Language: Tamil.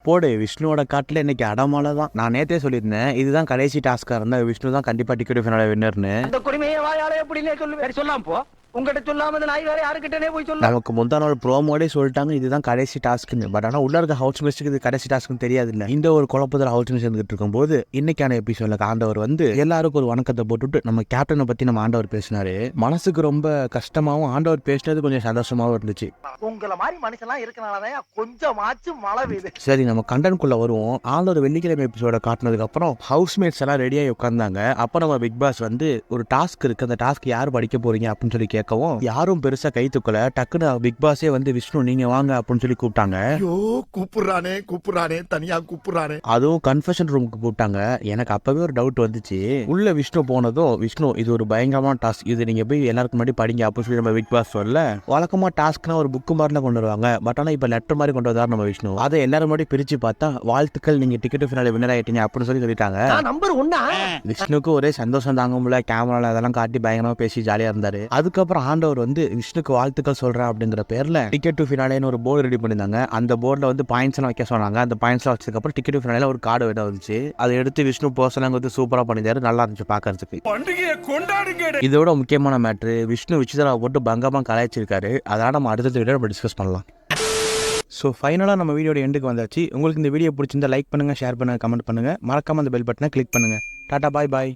போடு விஷ்ணுவோட காட்டில் இன்னைக்கு அடமாலை தான். நான் நேற்றே சொல்லியிருந்தேன் இதுதான் கடைசி டாஸ்காக இருந்தால் விஷ்ணு தான் கண்டிப்பாக டிக்கெட் ஃபினாலே வின்னர்னு. அந்த குடிமையை வாயாலே எப்படின்னே சொல்லலாம் போ. உங்ககிட்ட சொல்லாம நாய் வேற யாருக்கிட்டே போய் சொல்ல. நமக்கு முந்தான ஒரு ப்ரோமோடே சொல்லிட்டாங்க இதுதான் கடைசி டாஸ்க்குன்னு. பட் ஆனால் உள்ள இருக்க ஹவுஸ் மிஸ்டுக்கு இது கடைசி டாஸ்க்குன்னு தெரியாது இல்லை. இந்த ஒரு குழப்பத்தில் ஹவுஸ் மிஸ் இருந்துட்டு இருக்கும்போது இன்னைக்கான எபிசோட்ல ஆண்டவர் வந்து எல்லாருக்கும் ஒரு வணக்கத்தை போட்டுட்டு நம்ம கேப்டனை பத்தி நம்ம ஆண்டவர் பேசினாரு. மனசுக்கு ரொம்ப கஷ்டமாவும் ஆண்டவர் பேசினது கொஞ்சம் சந்தோஷமாவும் இருந்துச்சு. உங்களை மாதிரி மனுஷன்லாம் இருக்கனாலதான் கொஞ்சமாச்சும் மழை பெய்யுது. சரி நம்ம கண்டென்ட்குள்ள வருவோம். ஆண்டவர் வெள்ளிக்கிழமை எபிசோட காட்டினதுக்கு அப்புறம் ஹவுஸ் மேட்ஸ் எல்லாம் ரெடியாகி உட்கார்ந்தாங்க. அப்போ நம்ம பிக் பாஸ் வந்து ஒரு டாஸ்க் இருக்கு, அந்த டாஸ்க் யார் படிக்க போறீங்க அப்படின்னு சொல்லி கேட்கவும் யாரும் பெருசா கை தூக்கல. டக்குன்னு பிக் பாஸே வந்து விஷ்ணு நீங்க வாங்க அப்படின்னு சொல்லி கூப்பிட்டாங்க. கூப்பிடுறானே தனியா கூப்பிடுறானே. அதுவும் கன்ஃபெஷன் ரூமுக்கு கூப்பிட்டாங்க. எனக்கு அப்பவே ஒரு டவுட் வந்துச்சு. உள்ள விஷ்ணு போனதும் விஷ்ணு இது ஒரு பயங்கரமான டாஸ்க், இது நீங்க போய் எல்லாருக்கும் முன்னாடி படிங்க அப்படின்னு சொல்லி நம்ம பிக் பாஸ் சொல்ல வழக்கமா டாஸ்க்னா ஒரு புக்கு மாதிரிலாம் கொண்டு வருவாங்க. பட் ஆனால் இப்போ லெட்டர் மாதிரி கொண்டு வந்தாரு நம்ம விஷ்ணு. அதை எல்லாரும் முன்னாடி பிரிச்சு பார்த்தா வாழ்த்துக்கள் நீங்க டிக்கெட் ஃபினாலே வின்னர் ஆயிட்டீங்க அப்படின்னு சொல்லி சொல்லிட்டாங்க. நம்பர் ஒண்ணா விஷ்ணுக்கு ஒரே சந்தோஷம் தாங்க முடியல. கேமரால அதெல்லாம் காட்டி பயங்கரமா பேசி ஜாலியா இருந்தாரு. அதுக்கப்புறம் ஆண்டவர் வந்து விஷ்ணுக்கு வாழ்த்துக்கள் சொல்றேன் அப்படிங்கிற பேர்ல டிக்கெட் டு ஃபினாலேன்னு ஒரு போர்டு ரெடி பண்ணிருந்தாங்க. அந்த போர்டில் வந்து பாயிண்ட்ஸ் எல்லாம் வைக்க சொன்னாங்க. அந்த பாயிண்ட்ஸ் வச்சதுக்கு அப்புறம் டிக்கெட் டு ஃபினாலே ஒரு கார்டு வேணும் வந்துச்சு. அதை எடுத்து விஷ்ணு பர்சனல் வந்து சூப்பரா பண்ணிருந்தாரு. நல்லா இருந்துச்சு பாக்குறதுக்கு. இதோட முக்கியமான மேட்ரு விஷ்ணு விசித்ரா போட்டு பங்கமா கலாய்ச்சிருக்காரு. அதனால நம்ம அடுத்த வீடியோ நம்ம டிஸ்கஸ் பண்ணலாம். ஸோ ஃபைனலாக நம்ம வீடியோட எண்டுக்கு வந்தாச்சு. உங்களுக்கு இந்த வீடியோ பிடிச்சிருந்தா லைக் பண்ணுங்கள், ஷேர் பண்ணுங்கள், கமெண்ட் பண்ணுங்கள். மறக்காமல் அந்த பெல் பட்டனை கிளிக் பண்ணுங்கள். டாடா பாய் பாய்.